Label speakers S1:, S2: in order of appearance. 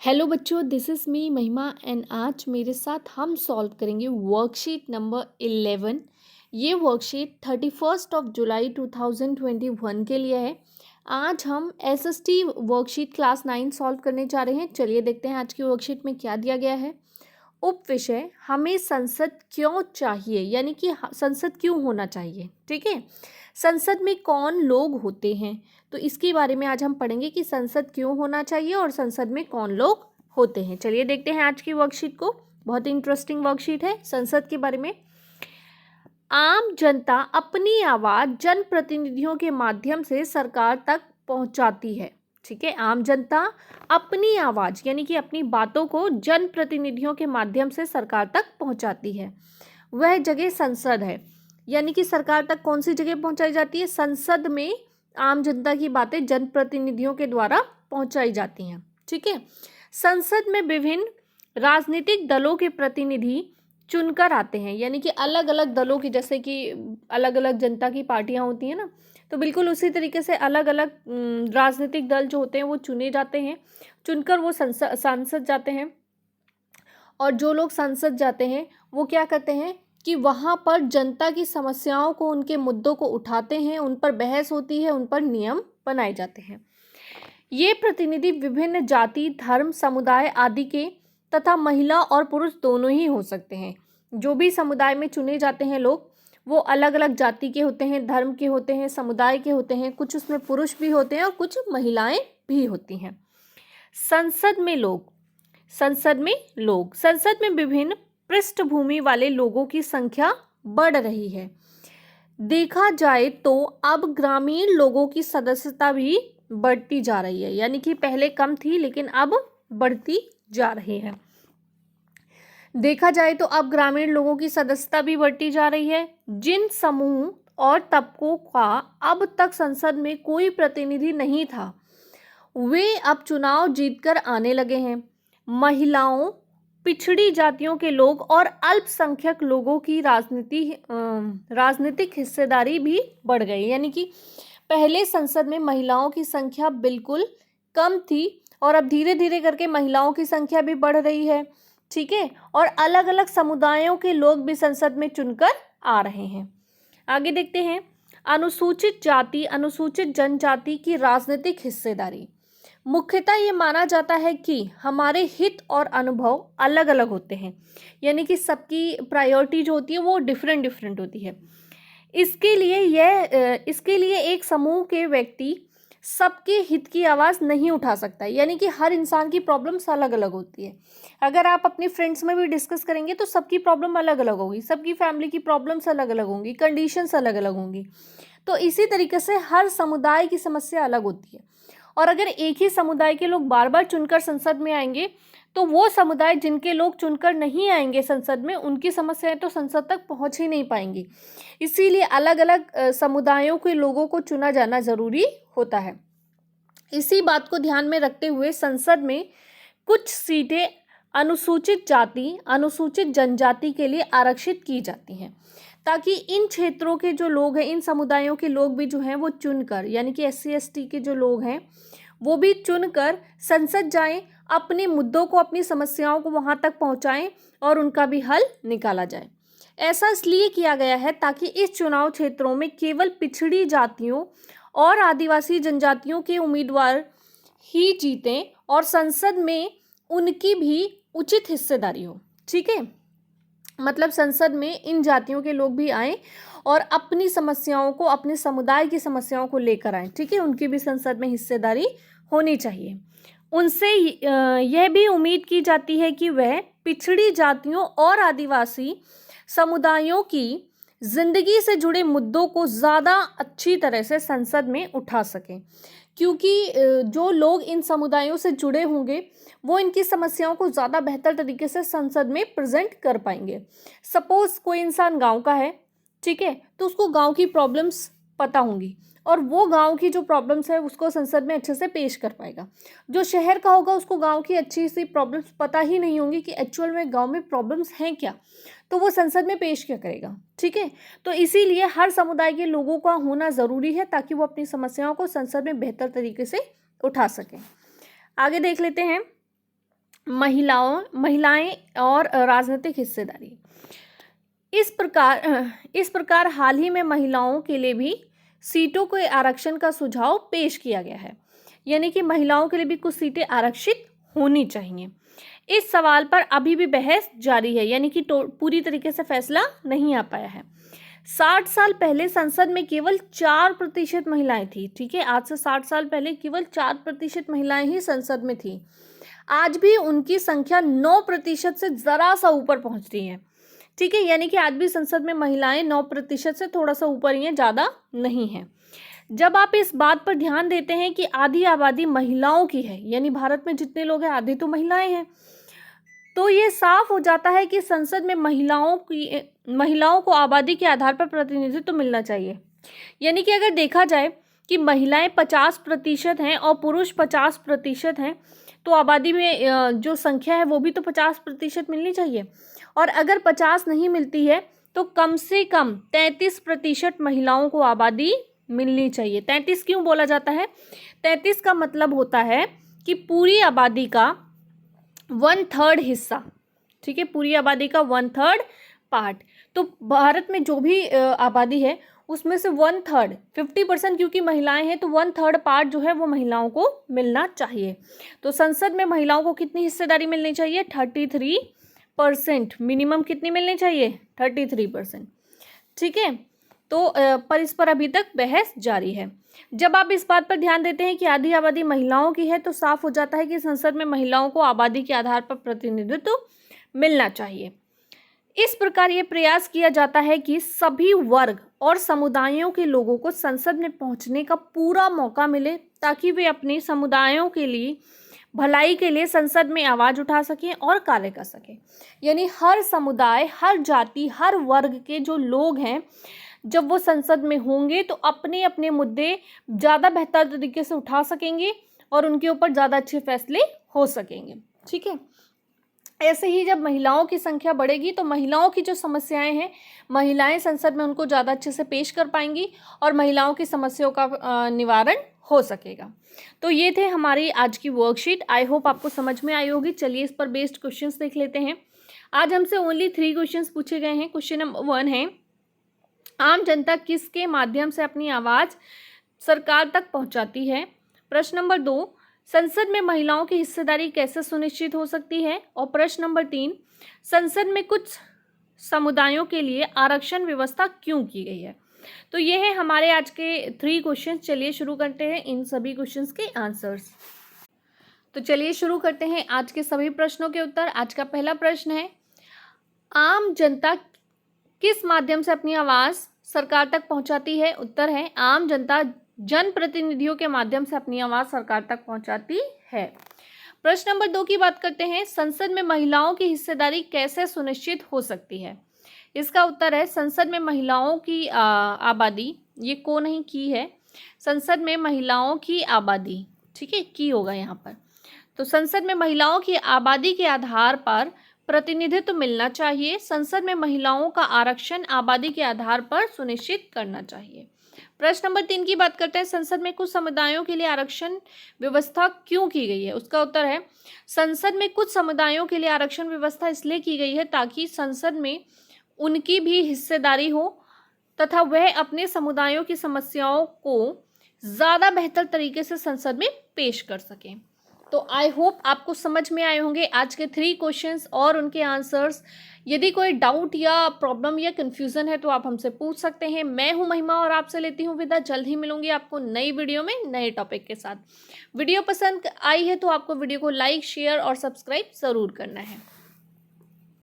S1: Hello बच्चों, this is me महिमा and आज मेरे साथ हम सॉल्व करेंगे वर्कशीट नंबर 11। ये वर्कशीट 31 जुलाई 2021 के लिए है। आज हम एसएसटी वर्कशीट क्लास 9 सॉल्व करने जा रहे हैं। चलिए देखते हैं आज की वर्कशीट में क्या दिया गया है। उप विषय हमें संसद क्यों चाहिए, यानी कि संसद क्यों होना चाहिए। ठीक है, संसद में कौन लोग होते हैं, तो इसके बारे में आज हम पढ़ेंगे कि संसद क्यों होना चाहिए और संसद में कौन लोग होते हैं। चलिए देखते हैं आज की वर्कशीट को। बहुत ही इंटरेस्टिंग वर्कशीट है संसद के बारे में। आम जनता अपनी आवाज जनप्रतिनिधियों के माध्यम से सरकार तक पहुंचाती है। ठीक है, आम जनता अपनी आवाज यानी कि अपनी बातों को जनप्रतिनिधियों के माध्यम से सरकार तक पहुंचाती है। वह जगह संसद है, यानी कि सरकार तक कौन सी जगह पहुंचाई जाती है? संसद में आम जनता की बातें जनप्रतिनिधियों के द्वारा पहुंचाई जाती हैं। ठीक है, संसद में विभिन्न राजनीतिक दलों के प्रतिनिधि चुनकर आते हैं, यानी कि अलग अलग दलों की, जैसे कि अलग अलग जनता की पार्टियां होती हैं ना, तो बिल्कुल उसी तरीके से अलग अलग राजनीतिक दल जो होते हैं वो चुने जाते हैं, चुनकर वो सांसद जाते हैं। और जो लोग संसद जाते हैं वो क्या करते हैं कि वहाँ पर जनता की समस्याओं को, उनके मुद्दों को उठाते हैं, उन पर बहस होती है, उन पर नियम बनाए जाते हैं। ये प्रतिनिधि विभिन्न जाति, धर्म, समुदाय आदि के तथा महिला और पुरुष दोनों ही हो सकते हैं। जो भी समुदाय में चुने जाते हैं लोग, वो अलग अलग जाति के होते हैं, धर्म के होते हैं, समुदाय के होते हैं, कुछ उसमें पुरुष भी होते हैं और कुछ महिलाएं भी होती हैं। संसद में विभिन्न पृष्ठभूमि वाले लोगों की संख्या बढ़ रही है। देखा जाए तो अब ग्रामीण लोगों की सदस्यता भी बढ़ती जा रही है, यानी कि पहले कम थी लेकिन अब बढ़ती जा रही है। देखा जाए तो अब ग्रामीण लोगों की सदस्यता भी बढ़ती जा रही है। जिन समूह और तबकों का अब तक संसद में कोई प्रतिनिधि नहीं था, वे अब चुनाव जीतकर आने लगे हैं। महिलाओं, पिछड़ी जातियों के लोग और अल्पसंख्यक लोगों की राजनीतिक हिस्सेदारी भी बढ़ गई, यानी कि पहले संसद में महिलाओं की संख्या बिल्कुल कम थी और अब धीरे धीरे करके महिलाओं की संख्या भी बढ़ रही है। ठीक है, और अलग अलग समुदायों के लोग भी संसद में चुनकर आ रहे हैं। आगे देखते हैं, अनुसूचित जाति, अनुसूचित जनजाति की राजनीतिक हिस्सेदारी। मुख्यतः ये माना जाता है कि हमारे हित और अनुभव अलग अलग होते हैं, यानी कि सबकी प्रायोरिटी जो होती है वो डिफरेंट डिफरेंट होती है। इसके लिए एक समूह के व्यक्ति सबके हित की आवाज़ नहीं उठा सकता, यानी कि हर इंसान की प्रॉब्लम्स अलग अलग होती है। अगर आप अपने फ्रेंड्स में भी डिस्कस करेंगे तो सबकी प्रॉब्लम अलग अलग होगी, सबकी फैमिली की प्रॉब्लम्स अलग अलग होंगी, कंडीशंस अलग अलग होंगी। तो इसी तरीके से हर समुदाय की समस्या अलग होती है। और अगर एक ही समुदाय के लोग बार बार चुनकर संसद में आएंगे तो वो समुदाय जिनके लोग चुनकर नहीं आएंगे संसद में, उनकी समस्याएं तो संसद तक पहुंच ही नहीं पाएंगी। इसीलिए अलग अलग समुदायों के लोगों को चुना जाना जरूरी होता है। इसी बात को ध्यान में रखते हुए संसद में कुछ सीटें अनुसूचित जाति, अनुसूचित जनजाति के लिए आरक्षित की जाती हैं, ताकि इन क्षेत्रों के जो लोग हैं, इन समुदायों के लोग भी जो हैं वो चुनकर, यानी कि SC ST के जो लोग हैं वो भी चुनकर संसद जाएं, अपने मुद्दों को, अपनी समस्याओं को वहां तक पहुंचाएं और उनका भी हल निकाला जाए। ऐसा इसलिए किया गया है ताकि इस चुनाव क्षेत्रों में केवल पिछड़ी जातियों और आदिवासी जनजातियों के उम्मीदवार ही जीतें और संसद में उनकी भी उचित हिस्सेदारी हो। ठीक है, मतलब संसद में इन जातियों के लोग भी आएं और अपनी समस्याओं को, अपने समुदाय की समस्याओं को लेकर आएं। ठीक है, उनकी भी संसद में हिस्सेदारी होनी चाहिए। उनसे यह भी उम्मीद की जाती है कि वह पिछड़ी जातियों और आदिवासी समुदायों की जिंदगी से जुड़े मुद्दों को ज़्यादा अच्छी तरह से संसद में उठा सकें, क्योंकि जो लोग इन समुदायों से जुड़े होंगे वो इनकी समस्याओं को ज़्यादा बेहतर तरीके से संसद में प्रेजेंट कर पाएंगे। सपोज कोई इंसान गांव का है, ठीक है, तो उसको गांव की प्रॉब्लम्स पता होंगी और वो गांव की जो प्रॉब्लम्स है उसको संसद में अच्छे से पेश कर पाएगा। जो शहर का होगा उसको गांव की अच्छी सी प्रॉब्लम्स पता ही नहीं होंगी कि एक्चुअल में गांव में प्रॉब्लम्स हैं क्या, तो वो संसद में पेश क्या करेगा। ठीक है, तो इसीलिए हर समुदाय के लोगों का होना ज़रूरी है ताकि वो अपनी समस्याओं को संसद में बेहतर तरीके से उठा सकें। आगे देख लेते हैं, महिलाएं और राजनीतिक हिस्सेदारी। इस प्रकार हाल ही में महिलाओं के लिए भी सीटों के आरक्षण का सुझाव पेश किया गया है, यानी कि महिलाओं के लिए भी कुछ सीटें आरक्षित होनी चाहिए। इस सवाल पर अभी भी बहस जारी है, यानी कि पूरी तरीके से फैसला नहीं आ पाया है। 60 साल पहले संसद में केवल 4% महिलाएं थी। ठीक है, आज से 60 साल पहले केवल 4% महिलाएं ही संसद में थी। आज भी उनकी संख्या 9% से जरा सा ऊपर पहुंच रही है। ठीक है, यानी कि आज भी संसद में महिलाएं 9% से थोड़ा सा ऊपर ही है, ज़्यादा नहीं है। जब आप इस बात पर ध्यान देते हैं कि आधी आबादी महिलाओं की है, यानी भारत में जितने लोग हैं आधे तो महिलाएं हैं, तो ये साफ हो जाता है कि संसद में महिलाओं को आबादी के आधार पर प्रतिनिधित्व तो मिलना चाहिए। यानी कि अगर देखा जाए कि महिलाएं 50% हैं और पुरुष 50% हैं, तो आबादी में जो संख्या है वो भी तो 50% मिलनी चाहिए। और अगर 50 नहीं मिलती है तो कम से कम 33% महिलाओं को आबादी मिलनी चाहिए। 33 क्यों बोला जाता है? 33 का मतलब होता है कि पूरी आबादी का 1/3 हिस्सा। ठीक है, पूरी आबादी का 1/3 पार्ट। तो भारत में जो भी आबादी है उसमें से 1/3 50%, क्योंकि महिलाएं हैं तो 1/3 पार्ट जो है वो महिलाओं को मिलना चाहिए। तो संसद में महिलाओं को कितनी हिस्सेदारी मिलनी चाहिए? 33%। मिनिमम कितनी मिलनी चाहिए? 33%। ठीक है, तो पर इस पर अभी तक बहस जारी है। जब आप इस बात पर ध्यान देते हैं कि आधी आबादी महिलाओं की है, तो साफ हो जाता है कि संसद में महिलाओं को आबादी के आधार पर प्रतिनिधित्व मिलना चाहिए। इस प्रकार ये प्रयास किया जाता है कि सभी वर्ग और समुदायों के लोगों को संसद में पहुंचने का पूरा मौका मिले, ताकि वे अपने समुदायों के लिए भलाई के लिए संसद में आवाज उठा सकें और कार्य कर सकें। यानी हर समुदाय, हर जाति, हर वर्ग के जो लोग हैं, जब वो संसद में होंगे तो अपने अपने मुद्दे ज़्यादा बेहतर तरीके से उठा सकेंगे और उनके ऊपर ज़्यादा अच्छे फैसले हो सकेंगे। ठीक है, ऐसे ही जब महिलाओं की संख्या बढ़ेगी तो महिलाओं की जो समस्याएं हैं, महिलाएं संसद में उनको ज़्यादा अच्छे से पेश कर पाएंगी और महिलाओं की समस्याओं का निवारण हो सकेगा। तो ये थे हमारी आज की वर्कशीट। आई होप आपको समझ में आई होगी। चलिए इस पर बेस्ड क्वेश्चंस देख लेते हैं। आज हमसे ओनली 3 क्वेश्चंस पूछे गए हैं। क्वेश्चन नंबर 1 है, आम जनता किसके माध्यम से अपनी आवाज़ सरकार तक पहुंचाती है? प्रश्न नंबर 2, संसद में महिलाओं की हिस्सेदारी कैसे सुनिश्चित हो सकती है? और प्रश्न नंबर 3, संसद में कुछ समुदायों के लिए आरक्षण व्यवस्था क्यों की गई है? तो ये है हमारे आज के 3 क्वेश्चन। चलिए शुरू करते हैं इन सभी क्वेश्चंस के आंसर्स। तो चलिए शुरू करते हैं आज के सभी प्रश्नों के उत्तर। आज का पहला प्रश्न है, आम जनता किस माध्यम से अपनी आवाज़ सरकार तक पहुंचाती है? उत्तर है, आम जनता जनप्रतिनिधियों के माध्यम से अपनी आवाज़ सरकार तक पहुंचाती है। प्रश्न नंबर 2 की बात करते हैं, संसद में महिलाओं की हिस्सेदारी कैसे सुनिश्चित हो सकती है? इसका उत्तर है, संसद में महिलाओं की आबादी, ये को नहीं की है, संसद में महिलाओं की आबादी, ठीक है, की होगा यहाँ पर। तो संसद में महिलाओं की आबादी के आधार पर प्रतिनिधित्व मिलना चाहिए। संसद में महिलाओं का आरक्षण आबादी के आधार पर सुनिश्चित करना चाहिए। प्रश्न नंबर 3 की बात करते हैं, संसद में कुछ समुदायों के लिए आरक्षण व्यवस्था क्यों की गई है? उसका उत्तर है, संसद में कुछ समुदायों के लिए आरक्षण व्यवस्था इसलिए की गई है ताकि संसद में उनकी भी हिस्सेदारी हो तथा वह अपने समुदायों की समस्याओं को ज़्यादा बेहतर तरीके से संसद में पेश कर सकें। तो आई होप आपको समझ में आए होंगे आज के 3 क्वेश्चंस और उनके आंसर्स। यदि कोई डाउट या प्रॉब्लम या कन्फ्यूज़न है तो आप हमसे पूछ सकते हैं। मैं हूं महिमा और आपसे लेती हूं विदा। जल्द ही मिलूंगी आपको नई वीडियो में नए टॉपिक के साथ। वीडियो पसंद आई है तो आपको वीडियो को लाइक, शेयर और सब्सक्राइब ज़रूर करना है।